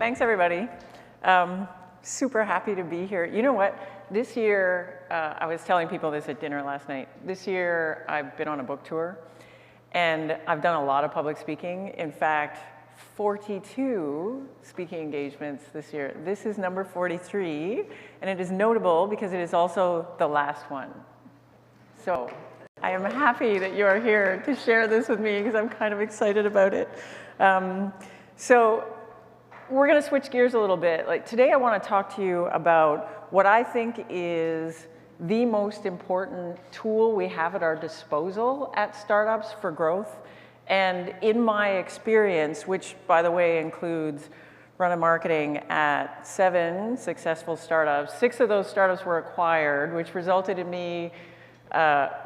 Thanks, everybody. Super happy to be here. You know what? This year, I was telling people this at dinner last night. This year, I've been on a book tour, and I've done a lot of public speaking. In fact, 42 speaking engagements this year. This is number 43, and it is notable because it is also the last one. So I am happy that you are here to share this with me because I'm kind of excited about it. So we're going to switch gears a little bit. Like today, I want to talk to you about what I think is the most important tool we have at our disposal at startups for growth. And in my experience, which by the way includes running marketing at 7 successful startups, 6 of those startups were acquired, which resulted in me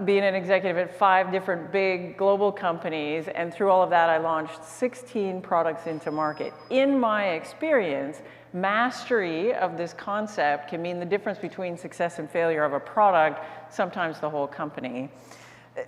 being an executive at 5 different big global companies, and through all of that, I launched 16 products into market. In my experience, mastery of this concept can mean the difference between success and failure of a product, sometimes the whole company.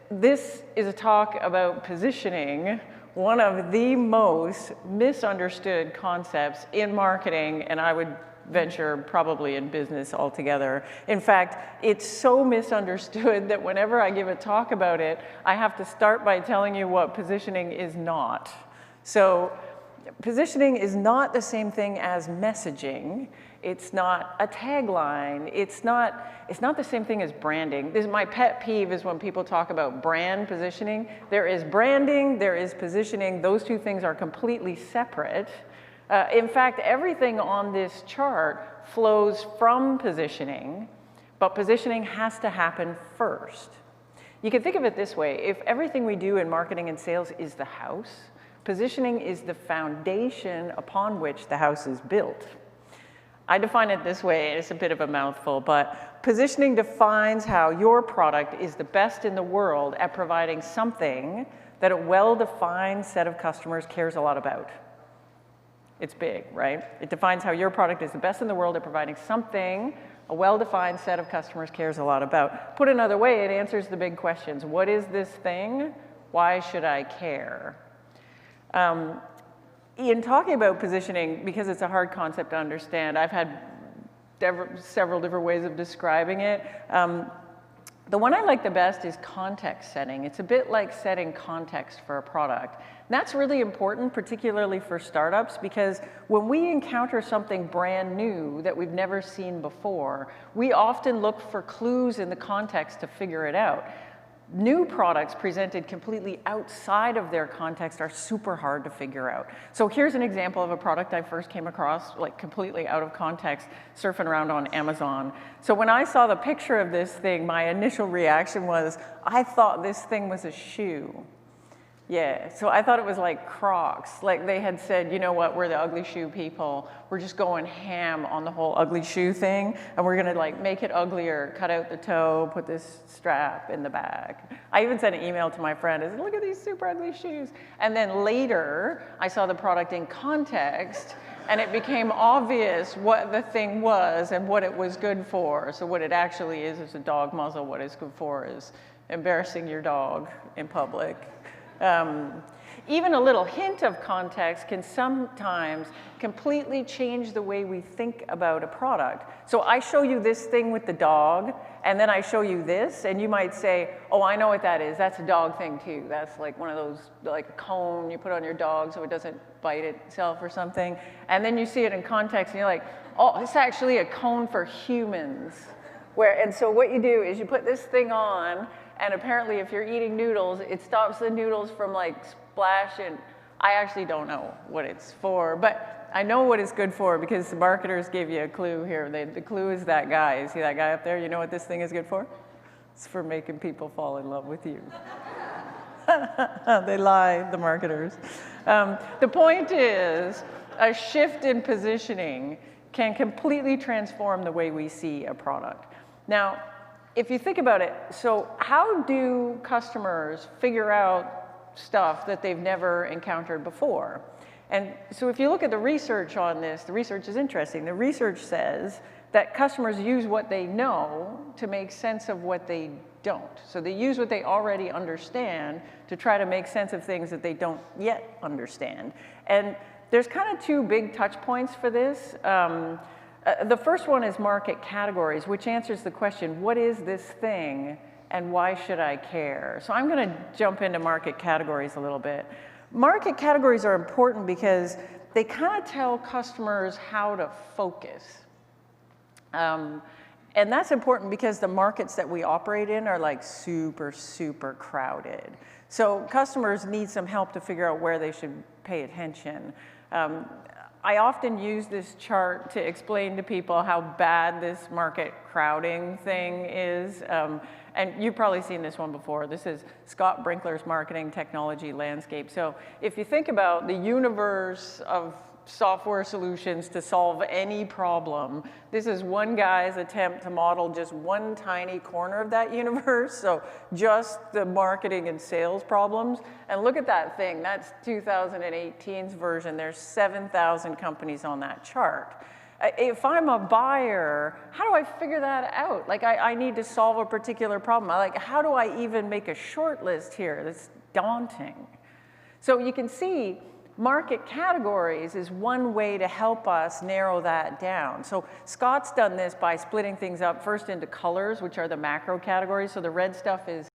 This is a talk about positioning, one of the most misunderstood concepts in marketing, and I would venture probably in business altogether. In fact, it's so misunderstood that whenever I give a talk about it, I have to start by telling you what positioning is not. So positioning is not the same thing as messaging. It's not a tagline. It's not the same thing as branding. This is my pet peeve is when people talk about brand positioning. There is branding, there is positioning. Those two things are completely separate. In fact, everything on this chart flows from positioning, but positioning has to happen first. You can think of it this way. If everything we do in marketing and sales is the house, positioning is the foundation upon which the house is built. I define it this way, it's a bit of a mouthful, but positioning defines how your product is the best in the world at providing something that a well-defined set of customers cares a lot about. It's big, right? It defines how your product is the best in the world at providing something a well-defined set of customers cares a lot about. Put another way, it answers the big questions. What is this thing? Why should I care? In talking about positioning, because it's a hard concept to understand, I've had several different ways of describing it. The one I like the best is context setting. It's a bit like setting context for a product. And that's really important, particularly for startups, because when we encounter something brand new that we've never seen before, we often look for clues in the context to figure it out. New products presented completely outside of their context are super hard to figure out. So here's an example of a product I first came across, like completely out of context, surfing around on Amazon. So when I saw the picture of this thing, my initial reaction was, I thought this thing was a shoe. Yeah, so I thought it was like Crocs. Like they had said, you know what, we're the ugly shoe people. We're just going ham on the whole ugly shoe thing, and we're gonna like make it uglier, cut out the toe, put this strap in the back. I even sent an email to my friend, I said, look at these super ugly shoes. And then later, I saw the product in context, and it became obvious what the thing was and what it was good for. So what it actually is a dog muzzle. What it's good for is embarrassing your dog in public. Even a little hint of context can sometimes completely change the way we think about a product. So I show you this thing with the dog, and then I show you this, and you might say, oh, I know what that is. That's a dog thing too. That's like one of those, like a cone you put on your dog so it doesn't bite itself or something. And then you see it in context, and you're like, oh, it's actually a cone for humans. And so what you do is you put this thing on, and apparently if you're eating noodles, it stops the noodles from like splashing. I actually don't know what it's for, but I know what it's good for because the marketers gave you a clue here. The clue is that guy. You see that guy up there? You know what this thing is good for? It's for making people fall in love with you. They lie, the marketers. The point is, a shift in positioning can completely transform the way we see a product. Now, if you think about it, so how do customers figure out stuff that they've never encountered before? And so if you look at the research on this, the research is interesting. The research says that customers use what they know to make sense of what they don't. So they use what they already understand to try to make sense of things that they don't yet understand. And there's kind of two big touch points for this. The first one is market categories, which answers the question, what is this thing and why should I care? So I'm going to jump into market categories a little bit. Market categories are important because they kind of tell customers how to focus. And that's important because the markets that we operate in are like super, super crowded. So customers need some help to figure out where they should pay attention. I often use this chart to explain to people how bad this market crowding thing is. And you've probably seen this one before. This is Scott Brinkler's marketing technology landscape. So if you think about the universe of software solutions to solve any problem, this is one guy's attempt to model just one tiny corner of that universe, so just the marketing and sales problems. And look at that thing, that's 2018's version. There's 7,000 companies on that chart. If I'm a buyer, how do I figure that out? Like, I need to solve a particular problem. Like, how do I even make a short list here? That's daunting. So you can see market categories is one way to help us narrow that down. So Scott's done this by splitting things up first into colors, which are the macro categories. So the red stuff is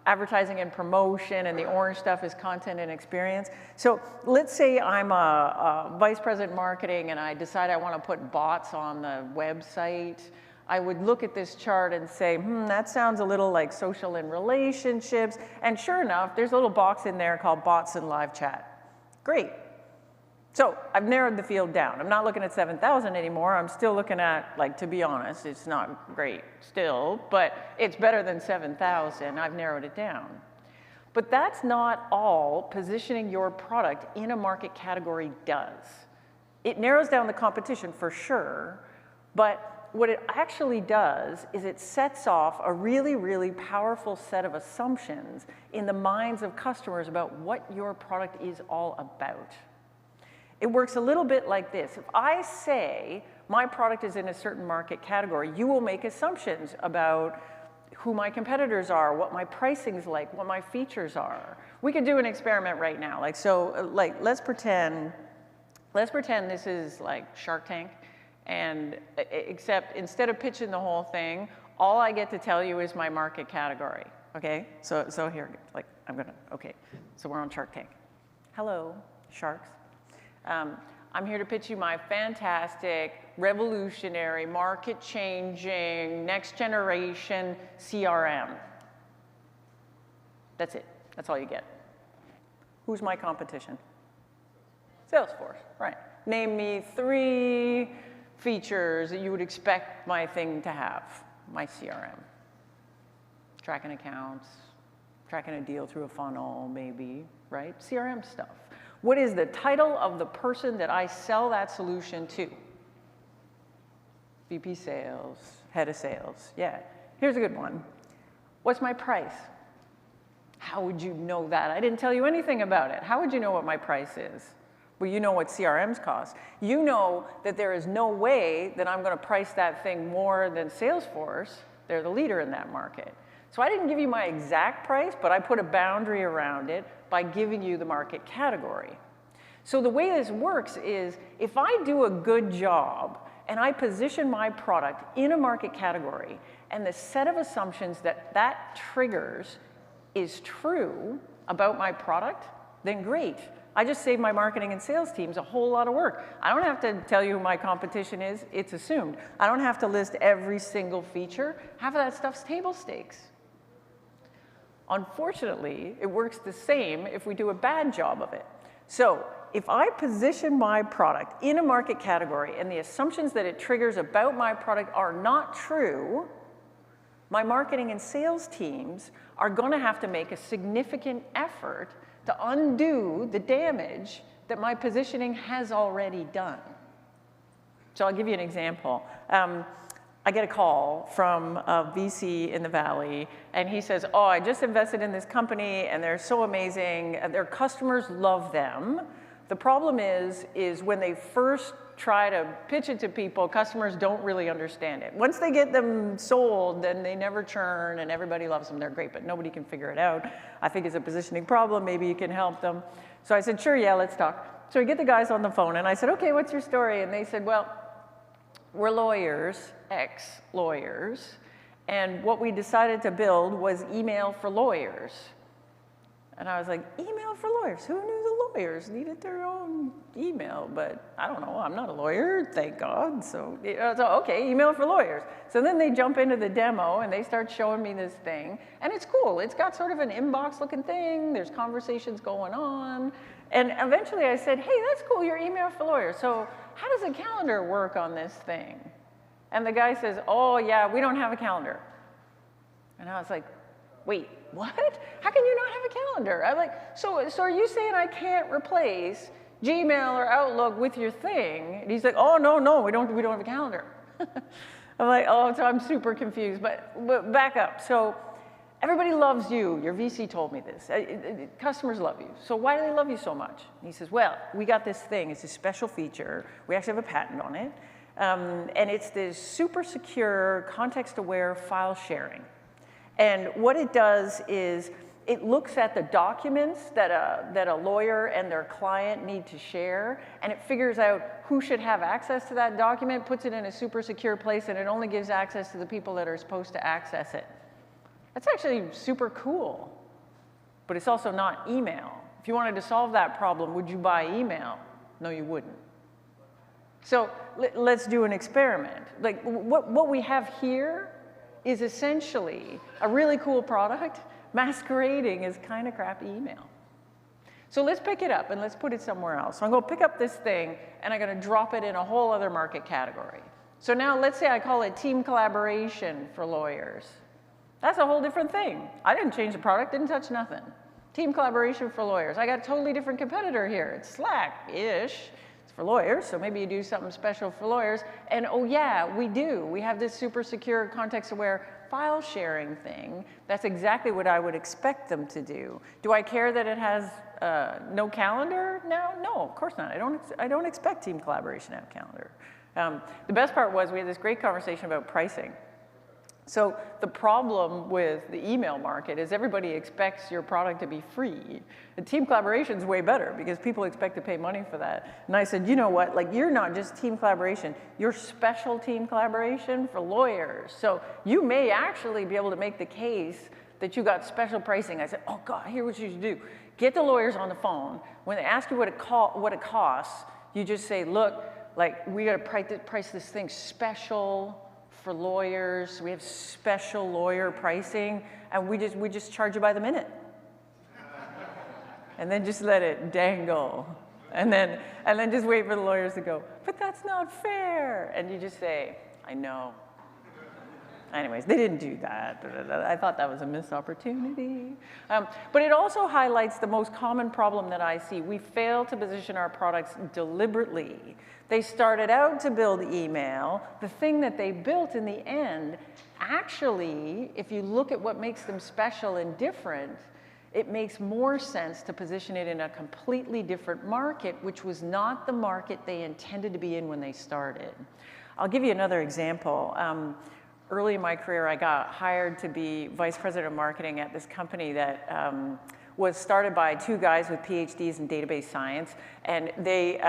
advertising and promotion, and the orange stuff is content and experience. So let's say I'm a vice president marketing and I decide I want to put bots on the website. I would look at this chart and say, that sounds a little like social and relationships. And sure enough, there's a little box in there called bots and live chat. Great. So I've narrowed the field down. I'm not looking at 7,000 anymore. I'm still looking at, like, to be honest, it's not great still, but it's better than 7,000. I've narrowed it down. But that's not all positioning your product in a market category does. It narrows down the competition for sure, but what it actually does is it sets off a really, really powerful set of assumptions in the minds of customers about what your product is all about. It works a little bit like this. If I say my product is in a certain market category, you will make assumptions about who my competitors are, what my pricing's like, what my features are. We could do an experiment right now. Let's pretend this is like Shark Tank. And except instead of pitching the whole thing, all I get to tell you is my market category, okay? So here, okay, so we're on Shark Tank. Hello, sharks. I'm here to pitch you my fantastic, revolutionary, market-changing, next-generation CRM. That's it. That's all you get. Who's my competition? Salesforce, right. Name me 3 features that you would expect my thing to have, my CRM. Tracking accounts, tracking a deal through a funnel, maybe, right? CRM stuff. What is the title of the person that I sell that solution to? VP sales, head of sales, yeah. Here's a good one. What's my price? How would you know that? I didn't tell you anything about it. How would you know what my price is? Well, you know what CRMs cost. You know that there is no way that I'm going to price that thing more than Salesforce. They're the leader in that market. So I didn't give you my exact price, but I put a boundary around it by giving you the market category. So the way this works is if I do a good job and I position my product in a market category and the set of assumptions that triggers is true about my product, then great. I just saved my marketing and sales teams a whole lot of work. I don't have to tell you who my competition is. It's assumed. I don't have to list every single feature. Half of that stuff's table stakes. Unfortunately, it works the same if we do a bad job of it. So if I position my product in a market category and the assumptions that it triggers about my product are not true, my marketing and sales teams are going to have to make a significant effort to undo the damage that my positioning has already done. So I'll give you an example. I get a call from a VC in the Valley, and he says, oh, I just invested in this company, and they're so amazing. Their customers love them. The problem is when they first try to pitch it to people, customers don't really understand it. Once they get them sold, then they never churn, and everybody loves them. They're great, but nobody can figure it out. I think it's a positioning problem. Maybe you can help them. So I said, sure, yeah, let's talk. So I get the guys on the phone, and I said, okay, what's your story? And they said, well, we're lawyers, ex-lawyers, and what we decided to build was email for lawyers. And I was like, email for lawyers? Who knew the lawyers needed their own email? But I don't know, I'm not a lawyer, thank God. So okay, email for lawyers. So then they jump into the demo and they start showing me this thing. And it's cool, it's got sort of an inbox looking thing, there's conversations going on. And eventually I said, hey, that's cool, your email for lawyers. So how does a calendar work on this thing? And the guy says, oh yeah, we don't have a calendar. And I was like, wait, what? How can you not have a calendar? I'm like, so are you saying I can't replace Gmail or Outlook with your thing? And he's like, oh, no, we don't have a calendar. I'm like, oh, so I'm super confused, but back up. So everybody loves you. Your VC told me this. Customers love you. So why do they love you so much? And he says, well, we got this thing. It's a special feature. We actually have a patent on it. And it's this super secure, context-aware file sharing. And what it does is it looks at the documents that a lawyer and their client need to share, and it figures out who should have access to that document, puts it in a super secure place, and it only gives access to the people that are supposed to access it. That's actually super cool, but it's also not email. If you wanted to solve that problem, would you buy email? No, you wouldn't. So let's do an experiment. Like what we have here is essentially a really cool product masquerading as kind of crappy email. So let's pick it up and let's put it somewhere else. So I'm going to pick up this thing and I'm going to drop it in a whole other market category. So now let's say I call it team collaboration for lawyers. That's a whole different thing. I didn't change the product, didn't touch nothing. Team collaboration for lawyers. I got a totally different competitor here. It's Slack-ish. For lawyers, so maybe you do something special for lawyers. And oh yeah, we do. We have this super secure, context-aware file sharing thing. That's exactly what I would expect them to do. Do I care that it has no calendar now? No, of course not. I don't expect team collaboration to have a calendar. The best part was we had this great conversation about pricing. So the problem with the email market is everybody expects your product to be free. And team collaboration is way better because people expect to pay money for that. And I said, you know what, like you're not just team collaboration, you're special team collaboration for lawyers. So you may actually be able to make the case that you got special pricing. I said, oh God, here's what you should do. Get the lawyers on the phone. When they ask you what it costs, you just say, look, like we gotta price this thing special for lawyers, we have special lawyer pricing, and we just charge you by the minute. And then just let it dangle. And then just wait for the lawyers to go, but that's not fair. And you just say, I know. Anyways, they didn't do that. I thought that was a missed opportunity. But it also highlights the most common problem that I see. We fail to position our products deliberately. They started out to build email. The thing that they built in the end, actually, if you look at what makes them special and different, it makes more sense to position it in a completely different market, which was not the market they intended to be in when they started. I'll give you another example. Early in my career, I got hired to be vice president of marketing at this company that was started by two guys with PhDs in database science, and they,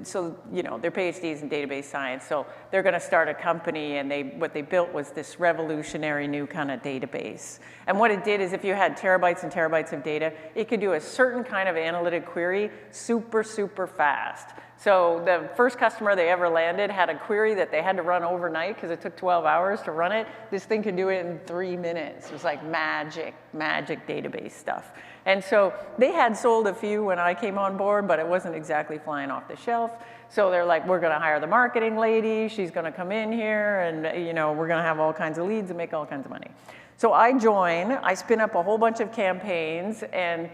so you know, they're PhDs in database science, so they're going to start a company, and what they built was this revolutionary new kind of database. And what it did is, if you had terabytes and terabytes of data, it could do a certain kind of analytic query super, super fast. So the first customer they ever landed had a query that they had to run overnight because it took 12 hours to run it. This thing could do it in 3 minutes. It was like magic database stuff. And so they had sold a few when I came on board, but it wasn't exactly flying off the shelf. So they're like, we're going to hire the marketing lady. She's going to come in here, and you know, we're going to have all kinds of leads and make all kinds of money. So I join. I spin up a whole bunch of campaigns, and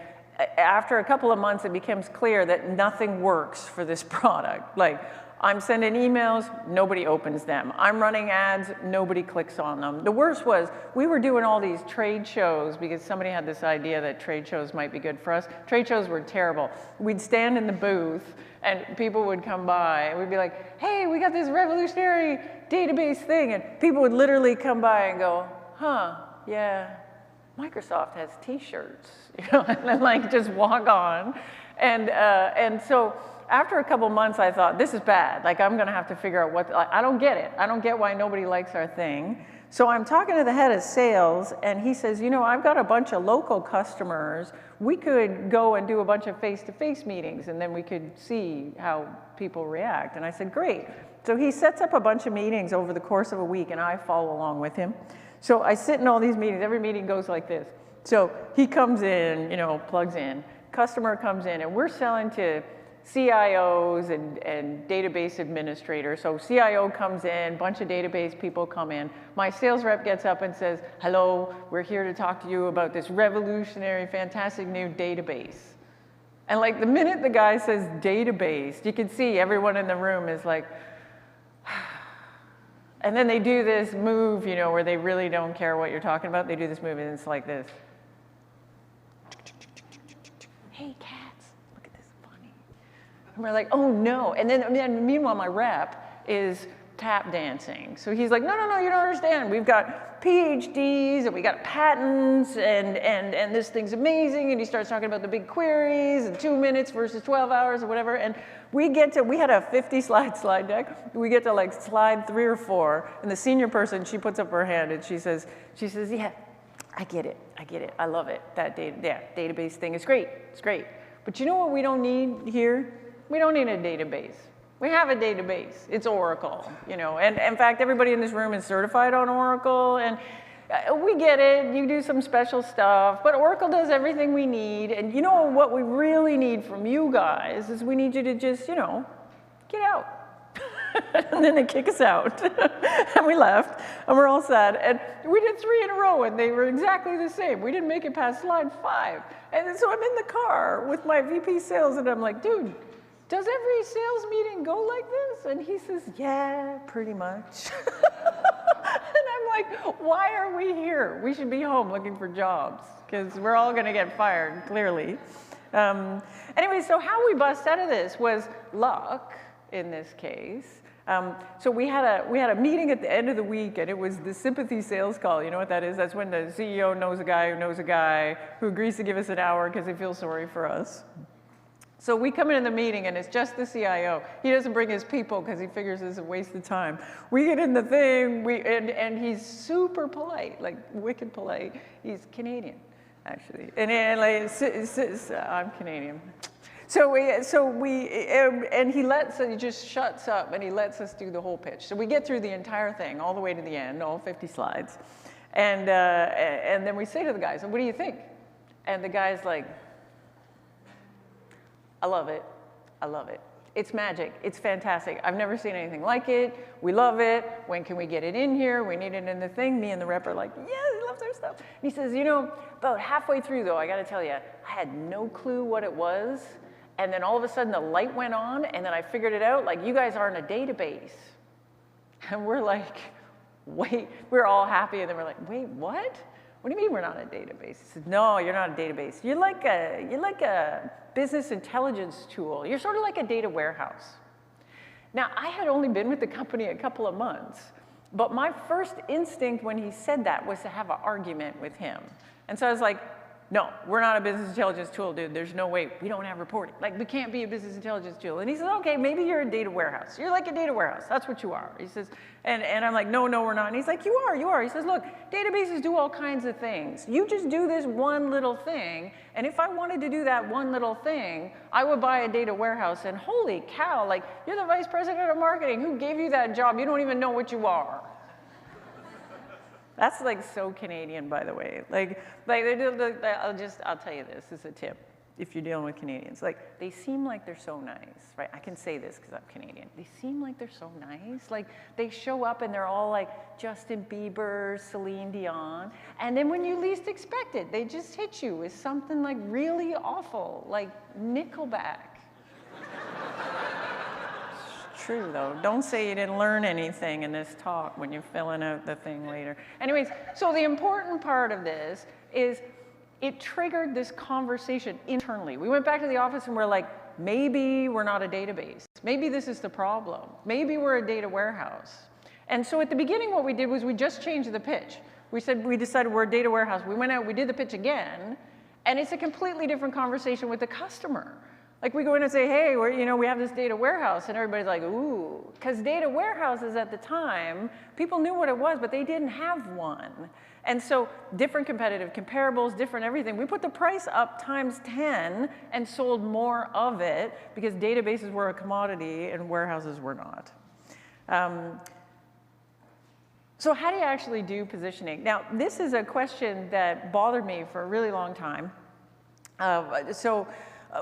after a couple of months, it becomes clear that nothing works for this product. Like, I'm sending emails, nobody opens them. I'm running ads, nobody clicks on them. The worst was, we were doing all these trade shows because somebody had this idea that trade shows might be good for us. Trade shows were terrible. We'd stand in the booth, and people would come by, and we'd be like, hey, we got this revolutionary database thing, and people would literally come by and go, huh, yeah, Microsoft has t-shirts, and then like just walk on. And so after a couple months, I thought, this is bad. Like, I'm gonna have to figure out what, I don't get it. I don't get why nobody likes our thing. So I'm talking to the head of sales, and he says, I've got a bunch of local customers. We could go and do a bunch of face-to-face meetings, and then we could see how people react. And I said, great. So he sets up a bunch of meetings over the course of a week, and I follow along with him. So I sit in all these meetings. Every meeting goes like this. So he comes in, plugs in. Customer comes in, and we're selling to CIOs and database administrators. So CIO comes in, bunch of database people come in. My sales rep gets up and says, hello, we're here to talk to you about this revolutionary, fantastic new database. And like the minute the guy says database, you can see everyone in the room is like, and then they do this move, where they really don't care what you're talking about. They do this move, and it's like this. Hey, cats, look at this, funny. And we're like, oh no. And then meanwhile, my rep is tap dancing. So he's like, no, you don't understand. We've got PhDs, and we got patents, and this thing's amazing. And he starts talking about the big queries, and 2 minutes versus 12 hours or whatever. And we had a 50-slide deck. We get to like slide 3 or 4, and the senior person, she puts up her hand, and she says, yeah, I get it. I love it. That database thing is great. It's great. But you know what we don't need here? We don't need a database. We have a database. It's Oracle, And in fact, everybody in this room is certified on Oracle, and we get it. You do some special stuff, but Oracle does everything we need. And what we really need from you guys is we need you to just, get out. And then they kick us out. And we left, and we're all sad. And we did 3 in a row, and they were exactly the same. We didn't make it past slide 5. And so I'm in the car with my VP sales, and I'm like, dude, does every sales meeting go like this? And he says, yeah, pretty much. And I'm like, why are we here? We should be home looking for jobs, because we're all going to get fired, clearly. Anyway, so how we bust out of this was luck in this case. So we had a meeting at the end of the week, and it was the sympathy sales call. You know what that is? That's when the CEO knows a guy who knows a guy who agrees to give us an hour because he feels sorry for us. So we come into the meeting, and it's just the CIO. He doesn't bring his people because he figures it's a waste of time. We get in the thing, and he's super polite, like wicked polite. He's Canadian, actually, and I'm Canadian. He just shuts up, and he lets us do the whole pitch. So we get through the entire thing, all the way to the end, all 50 slides, and then we say to the guys, "What do you think?" And the guy's like, I love it. It's magic. It's fantastic. I've never seen anything like it. We love it. When can we get it in here? We need it in the thing. Me and the rep are like, yeah, he loves our stuff. And he says, about halfway through, though, I got to tell you, I had no clue what it was. And then all of a sudden, the light went on, and then I figured it out. Like, you guys aren't a database. And we're like, wait. We're all happy, and then we're like, wait, what? What do you mean we're not a database? He said, no, you're not a database. You're like a business intelligence tool. You're sort of like a data warehouse. Now, I had only been with the company a couple of months, but my first instinct when he said that was to have an argument with him. And so I was like, no, we're not a business intelligence tool, dude. There's no way. We don't have reporting. Like, we can't be a business intelligence tool. And he says, okay, maybe you're a data warehouse. You're like a data warehouse. That's what you are. He says, and I'm like, no, we're not. And he's like, you are. He says, look, databases do all kinds of things. You just do this one little thing. And if I wanted to do that one little thing, I would buy a data warehouse. And holy cow, like, you're the vice president of marketing. Who gave you that job? You don't even know what you are. That's like so Canadian, by the way. I'll tell you this as a tip, if you're dealing with Canadians. Like, they seem like they're so nice, right? I can say this because I'm Canadian. They seem like they're so nice. Like, they show up and they're all like Justin Bieber, Celine Dion. And then when you least expect it, they just hit you with something like really awful, like Nickelback. True, though. Don't say you didn't learn anything in this talk when you're filling out the thing later. Anyways, so the important part of this is it triggered this conversation internally. We went back to the office and we're like, maybe we're not a database. Maybe this is the problem. Maybe we're a data warehouse. And so at the beginning, what we did was we just changed the pitch. We decided we're a data warehouse. We went out, we did the pitch again, and it's a completely different conversation with the customer. Like we go in and say, hey, we have this data warehouse, and everybody's like, ooh. Because data warehouses at the time, people knew what it was, but they didn't have one. And so different competitive comparables, different everything. We put the price up times 10 and sold more of it because databases were a commodity and warehouses were not. So how do you actually do positioning? Now, this is a question that bothered me for a really long time.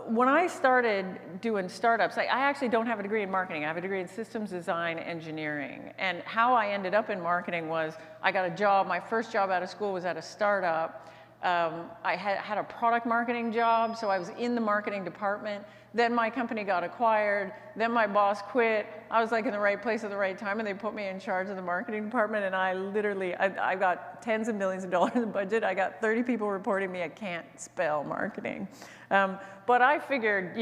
When I started doing startups, I actually don't have a degree in marketing. I have a degree in systems design engineering. And how I ended up in marketing was I got a job. My first job out of school was at a startup. I had a product marketing job, so I was in the marketing department. Then my company got acquired. Then my boss quit. I was like in the right place at the right time, and they put me in charge of the marketing department. And I got tens of millions of dollars in budget. I got 30 people reporting me. I can't spell marketing. But I figured,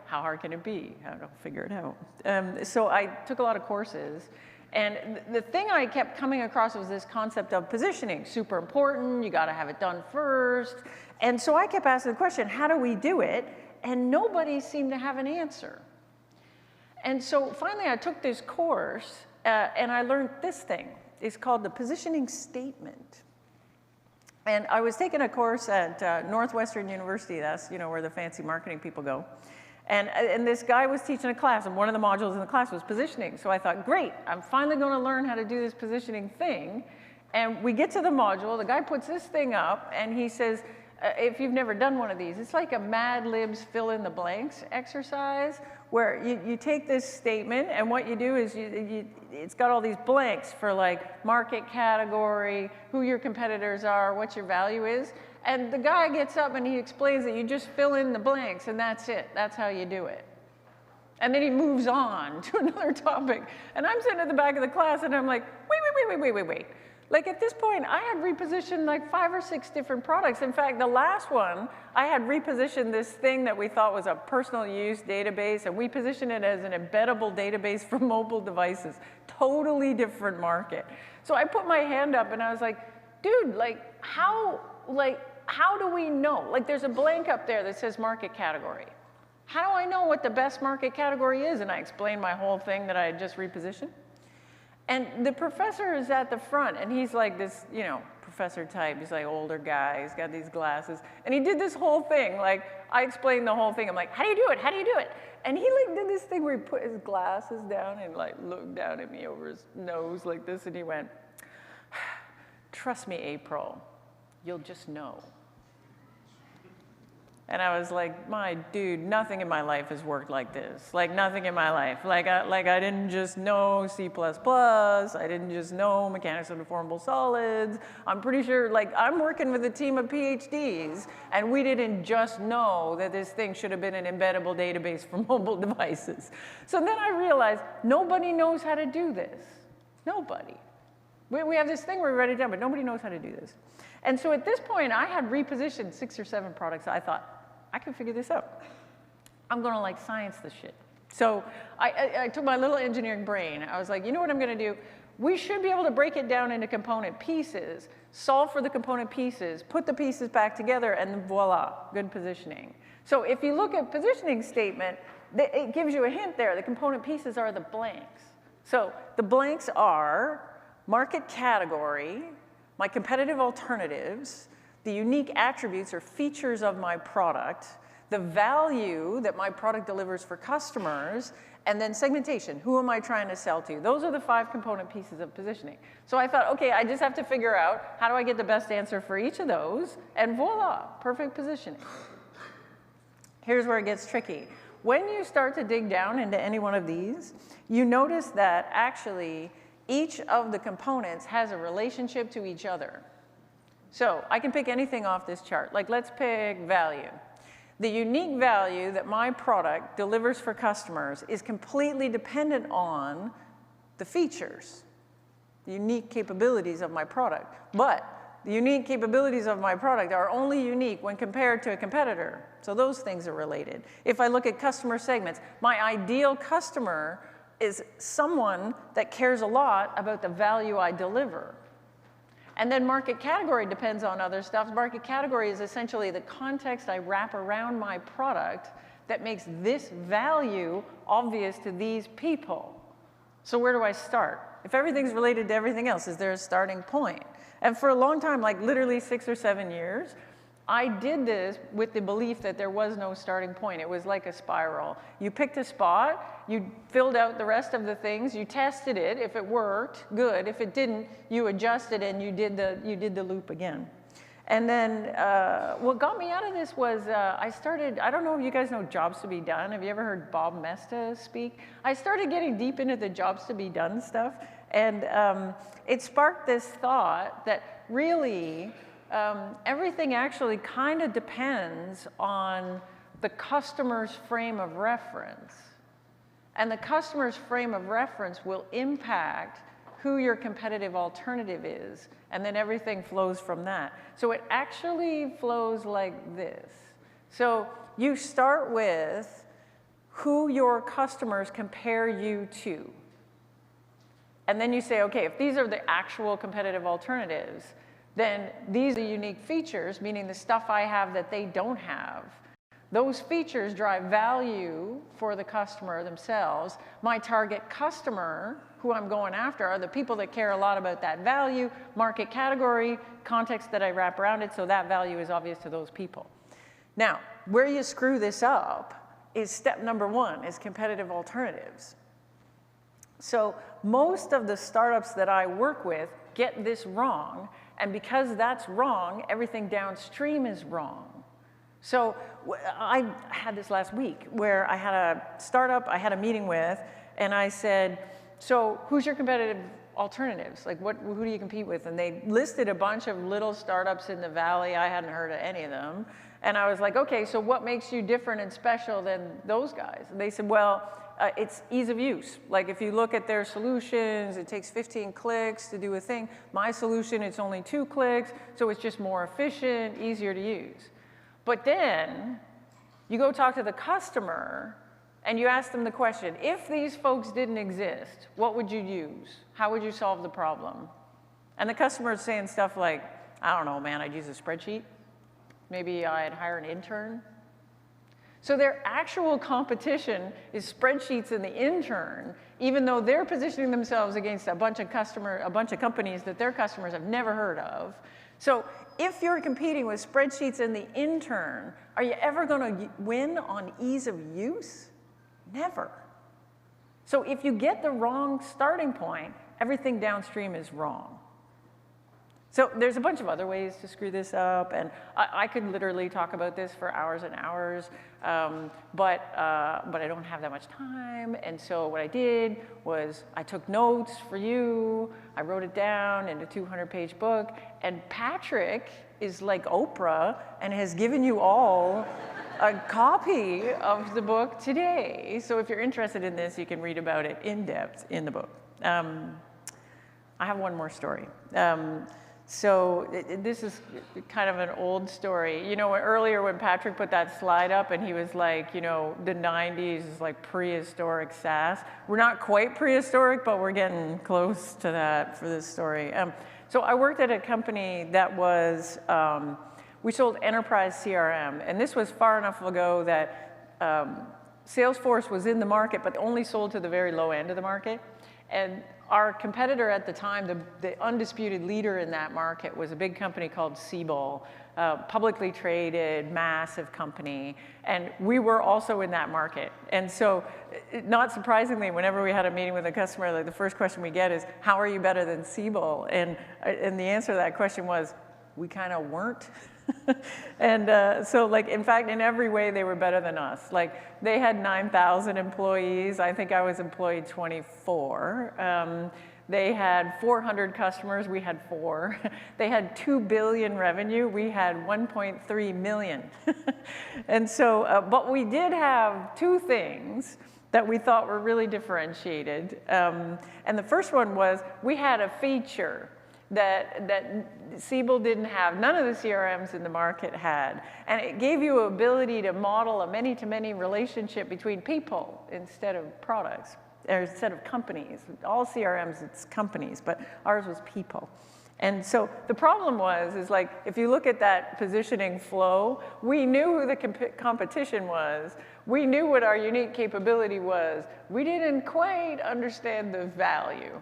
how hard can it be? How to figure it out. So I took a lot of courses. And the thing I kept coming across was this concept of positioning. Super important. You got to have it done first. And so I kept asking the question, how do we do it? And nobody seemed to have an answer. And so finally I took this course and I learned this thing. It's called the positioning statement. And I was taking a course at Northwestern University. That's where the fancy marketing people go. And this guy was teaching a class, and one of the modules in the class was positioning. So I thought, great, I'm finally going to learn how to do this positioning thing. And we get to the module, the guy puts this thing up, and he says, if you've never done one of these, it's like a Mad Libs fill in the blanks exercise where you take this statement and what you do is it's got all these blanks for like market category, who your competitors are, what your value is. And the guy gets up and he explains that you just fill in the blanks and that's it. That's how you do it. And then he moves on to another topic. And I'm sitting at the back of the class and I'm like, wait. Like at this point, I had repositioned like 5 or 6 different products. In fact, the last one, I had repositioned this thing that we thought was a personal use database, and we positioned it as an embeddable database for mobile devices. Totally different market. So I put my hand up and I was like, dude, how do we know? Like there's a blank up there that says market category. How do I know what the best market category is? And I explained my whole thing that I had just repositioned. And the professor is at the front, and he's like this, professor type. He's like older guy. He's got these glasses. And he did this whole thing. Like, I explained the whole thing. I'm like, how do you do it? How do you do it? And he like did this thing where he put his glasses down and like looked down at me over his nose like this, and he went, trust me, April, you'll just know. And I was like, my dude, nothing in my life has worked like this. Like nothing in my life. Like I didn't just know C++. I didn't just know mechanics of deformable solids. I'm pretty sure, like I'm working with a team of PhDs, and we didn't just know that this thing should have been an embeddable database for mobile devices. So then I realized nobody knows how to do this. Nobody. We have this thing where we write it down, but nobody knows how to do this. And so at this point, I had repositioned 6 or 7 products. I thought, I can figure this out. I'm going to like science this shit. So I took my little engineering brain. I was like, you know what I'm going to do? We should be able to break it down into component pieces, solve for the component pieces, put the pieces back together, and voila, good positioning. So if you look at positioning statement, it gives you a hint there. The component pieces are the blanks. So the blanks are market category, my competitive alternatives, the unique attributes or features of my product, the value that my product delivers for customers, and then segmentation. Who am I trying to sell to? Those are the 5 component pieces of positioning. So I thought, okay, I just have to figure out how do I get the best answer for each of those, and voila, perfect positioning. Here's where it gets tricky. When you start to dig down into any one of these, you notice that actually each of the components has a relationship to each other. So I can pick anything off this chart. Like let's pick value. The unique value that my product delivers for customers is completely dependent on the features, the unique capabilities of my product. But the unique capabilities of my product are only unique when compared to a competitor. So those things are related. If I look at customer segments, my ideal customer is someone that cares a lot about the value I deliver. And then market category depends on other stuff. Market category is essentially the context I wrap around my product that makes this value obvious to these people. So where do I start? If everything's related to everything else, is there a starting point? And for a long time, like literally 6 or 7 years, I did this with the belief that there was no starting point. It was like a spiral. You picked a spot, you filled out the rest of the things, you tested it. If it worked, good. If it didn't, you adjusted and you did the loop again. And then what got me out of this was I don't know if you guys know Jobs to be Done. Have you ever heard Bob Mesta speak? I started getting deep into the Jobs to be Done stuff. And it sparked this thought that really, everything actually kind of depends on the customer's frame of reference. And the customer's frame of reference will impact who your competitive alternative is, and then everything flows from that. So it actually flows like this. So you start with who your customers compare you to. And then you say, okay, if these are the actual competitive alternatives, then these are the unique features, meaning the stuff I have that they don't have. Those features drive value for the customer themselves. My target customer, who I'm going after, are the people that care a lot about that value, market category, context that I wrap around it, so that value is obvious to those people. Now, where you screw this up is step number 1, is competitive alternatives. So most of the startups that I work with get this wrong, and because that's wrong, everything downstream is wrong. So I had this last week where I had a startup I had a meeting with, and I said, so who's your competitive alternatives? Like, who do you compete with? And they listed a bunch of little startups in the valley. I hadn't heard of any of them. And I was like, okay, so what makes you different and special than those guys? And they said, well, it's ease of use. Like, if you look at their solutions, it takes 15 clicks to do a thing. My solution, it's only 2 clicks, so it's just more efficient, easier to use. But then you go talk to the customer and you ask them the question, if these folks didn't exist, what would you use? How would you solve the problem? And the customer is saying stuff like, I don't know, man, I'd use a spreadsheet. Maybe I'd hire an intern. So their actual competition is spreadsheets and the intern, even though they're positioning themselves against a bunch of companies that their customers have never heard of. So if you're competing with spreadsheets and the intern, are you ever going to win on ease of use? Never. So if you get the wrong starting point, everything downstream is wrong. So there's a bunch of other ways to screw this up, and I could literally talk about this for hours and hours, but I don't have that much time. And so what I did was I took notes for you. I wrote it down in a 200-page book, and Patrick is like Oprah and has given you all a copy of the book today. So if you're interested in this, you can read about it in depth in the book. I have one more story. So this is kind of an old story. You know, earlier when Patrick put that slide up and he was like, you know, the 90s is like prehistoric SaaS. We're not quite prehistoric, but we're getting close to that for this story. So I worked at a company that was, we sold enterprise CRM. And this was far enough ago that Salesforce was in the market, but only sold to the very low end of the market. And our competitor at the time, the undisputed leader in that market, was a big company called Siebel, publicly traded, massive company. And we were also in that market. And so, not surprisingly, whenever we had a meeting with a customer, like the first question we get is, how are you better than Siebel? And the answer to that question was, we kind of weren't. And so, like, in fact, in every way, they were better than us. Like, they had 9,000 employees. I think I was employed 24. They had 400 customers. We had 4. They had 2 billion revenue. We had 1.3 million. And so, but we did have 2 things that we thought were really differentiated. And the first one was we had a feature that Siebel didn't have, none of the CRMs in the market had. And it gave you an ability to model a many-to-many relationship between people instead of products, or instead of companies. All CRMs, it's companies, but ours was people. And so the problem is like, if you look at that positioning flow, we knew who the competition was. We knew what our unique capability was. We didn't quite understand the value.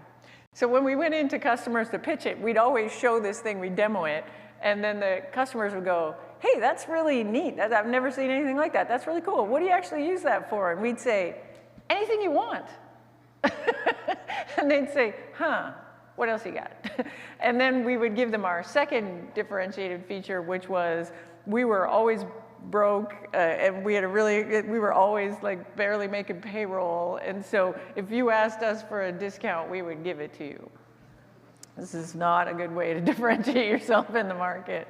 So when we went into customers to pitch it, we'd always show this thing, we'd demo it, and then the customers would go, hey, that's really neat. I've never seen anything like that. That's really cool. What do you actually use that for? And we'd say, anything you want. And they'd say, huh, what else you got? And then we would give them our second differentiated feature, which was we were always broke, and we were always like barely making payroll. And so if you asked us for a discount, we would give it to you. This is not a good way to differentiate yourself in the market.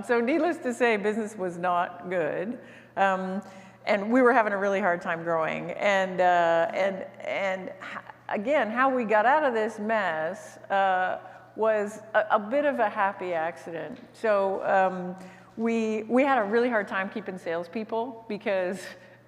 So needless to say, business was not good. And we were having a really hard time growing. And again, how we got out of this mess was a bit of a happy accident. So we had a really hard time keeping salespeople because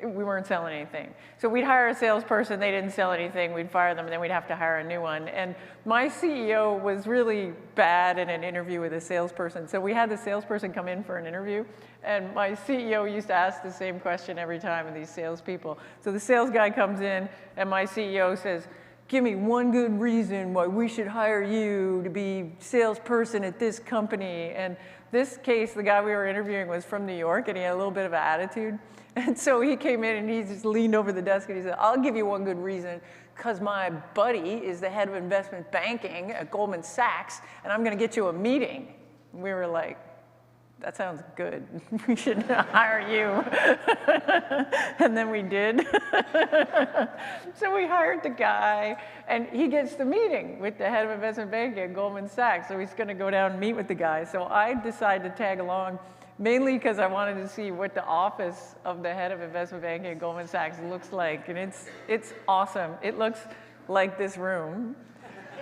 we weren't selling anything. So we'd hire a salesperson, they didn't sell anything, we'd fire them, and then we'd have to hire a new one. And my CEO was really bad in an interview with a salesperson. So we had the salesperson come in for an interview, and my CEO used to ask the same question every time of these salespeople. So the sales guy comes in, and my CEO says, give me one good reason why we should hire you to be salesperson at this company. And this case, the guy we were interviewing was from New York, and he had a little bit of an attitude. And so he came in and he just leaned over the desk and he said, I'll give you one good reason, because my buddy is the head of investment banking at Goldman Sachs, and I'm going to get you a meeting. And we were like, that sounds good. We should hire you. And then we did. So we hired the guy, and he gets the meeting with the head of investment banking at Goldman Sachs. So he's going to go down and meet with the guy. So I decided to tag along, mainly because I wanted to see what the office of the head of investment banking at Goldman Sachs looks like. And it's awesome. It looks like this room.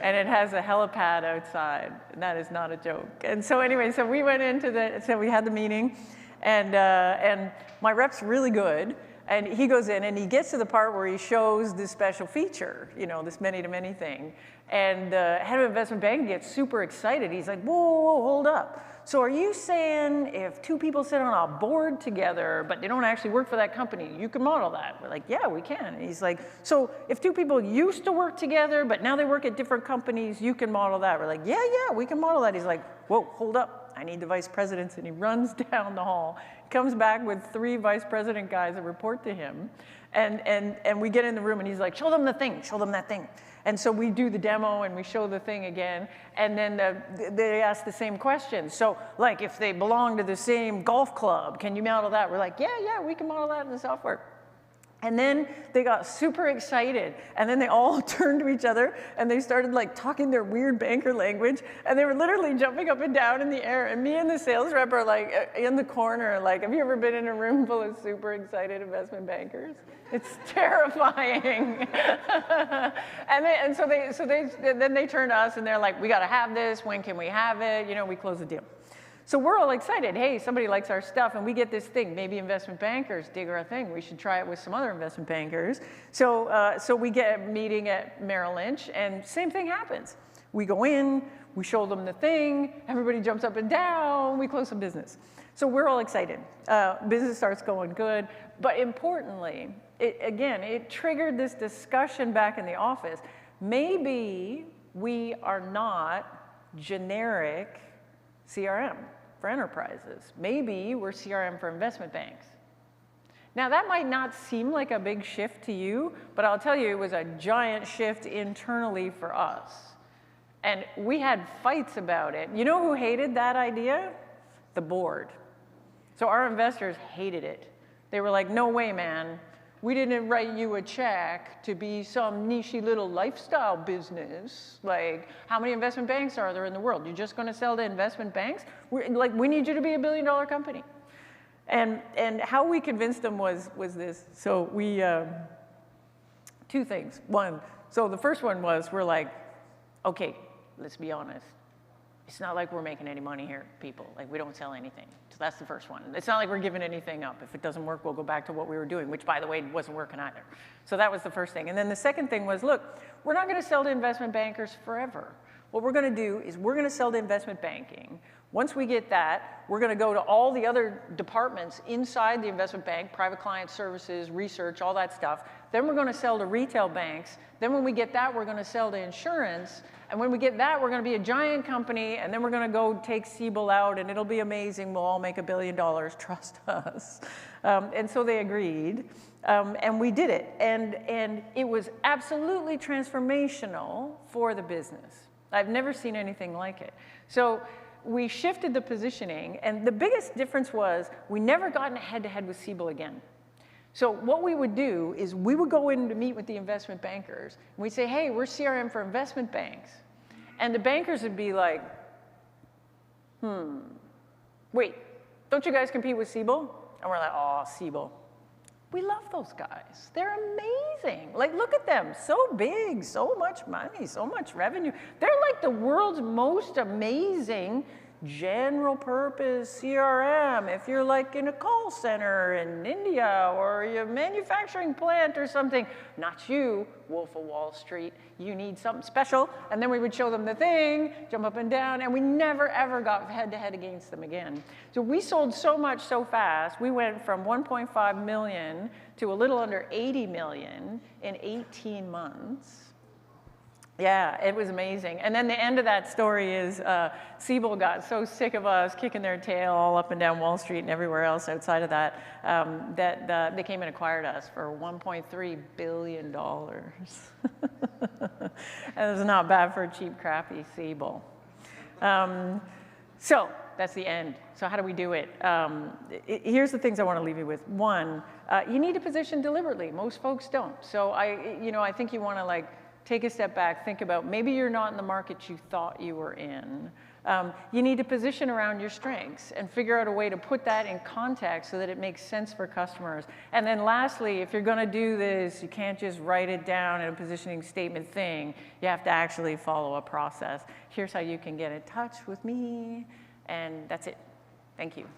And it has a helipad outside, and that is not a joke. And so anyway, so we went into so we had the meeting, and my rep's really good, and he goes in and he gets to the part where he shows this special feature, you know, this many-to-many thing. And the head of investment banking gets super excited. He's like, whoa, whoa, whoa, hold up. So are you saying if two people sit on a board together, but they don't actually work for that company, you can model that? We're like, yeah, we can. And he's like, so if two people used to work together, but now they work at different companies, you can model that? We're like, yeah, we can model that. He's like, whoa, hold up. I need the vice presidents. And he runs down the hall, comes back with 3 vice president guys that report to him. And we get in the room, and he's like, show them the thing, show them that thing. And so we do the demo, and we show the thing again, and then they ask the same question. So, like, if they belong to the same golf club, can you model that? We're like, yeah, we can model that in the software. And then they got super excited, and then they all turned to each other, and they started like talking their weird banker language, and they were literally jumping up and down in the air. And me and the sales rep are like in the corner, like, have you ever been in a room full of super excited investment bankers? It's terrifying. and so then they turn to us, and they're like, we got to have this. When can we have it? You know, we close the deal. So we're all excited. Hey, somebody likes our stuff, and we get this thing. Maybe investment bankers dig our thing. We should try it with some other investment bankers. So we get a meeting at Merrill Lynch, and same thing happens. We go in, we show them the thing, everybody jumps up and down, we close some business. So we're all excited. Business starts going good, but importantly, it triggered this discussion back in the office. Maybe we are not generic CRM for enterprises. Maybe we're CRM for investment banks. Now, that might not seem like a big shift to you, but I'll tell you, it was a giant shift internally for us. And we had fights about it. You know who hated that idea? The board. So our investors hated it. They were like, no way, man. We didn't write you a check to be some niche little lifestyle business. Like, how many investment banks are there in the world? You're just going to sell to investment banks? We need you to be $1 billion company. And how we convinced them was this. So we, 2 things. One, so the first one was, we're like, okay, let's be honest. It's not like we're making any money here, people. Like, we don't sell anything. So that's the first one. It's not like we're giving anything up. If it doesn't work, we'll go back to what we were doing, which, by the way, wasn't working either. So that was the first thing. And then the second thing was, look, we're not going to sell to investment bankers forever. What we're going to do is we're going to sell to investment banking. Once we get that, we're going to go to all the other departments inside the investment bank, private client services, research, all that stuff. Then we're going to sell to retail banks. Then when we get that, we're going to sell to insurance. And when we get that, we're going to be a giant company. And then we're going to go take Siebel out, and it'll be amazing. We'll all make $1 billion. Trust us. And so they agreed. And we did it. And it was absolutely transformational for the business. I've never seen anything like it. So we shifted the positioning, and the biggest difference was we never got in a head-to-head with Siebel again. So what we would do is we would go in to meet with the investment bankers, and we'd say, hey, we're CRM for investment banks. And the bankers would be like, wait, don't you guys compete with Siebel? And we're like, oh, Siebel. We love those guys. They're amazing. Like, look at them. So big, so much money, so much revenue. They're like the world's most amazing general purpose CRM. If you're like in a call center in India or a manufacturing plant or something, not you, Wolf of Wall Street. You need something special. And then we would show them the thing, jump up and down, and we never, ever got head-to-head against them again. So we sold so much so fast. We went from 1.5 million to a little under 80 million in 18 months. Yeah, it was amazing. And then the end of that story is Siebel got so sick of us kicking their tail all up and down Wall Street and everywhere else outside of that, that they came and acquired us for $1.3 billion. And it was not bad for a cheap, crappy Siebel. So that's the end. So how do we do it? Here's the things I want to leave you with. One, you need to position deliberately. Most folks don't. So I think you want to like take a step back, think about maybe you're not in the market you thought you were in. You need to position around your strengths and figure out a way to put that in context so that it makes sense for customers. And then lastly, if you're going to do this, you can't just write it down in a positioning statement thing. You have to actually follow a process. Here's how you can get in touch with me. And that's it. Thank you.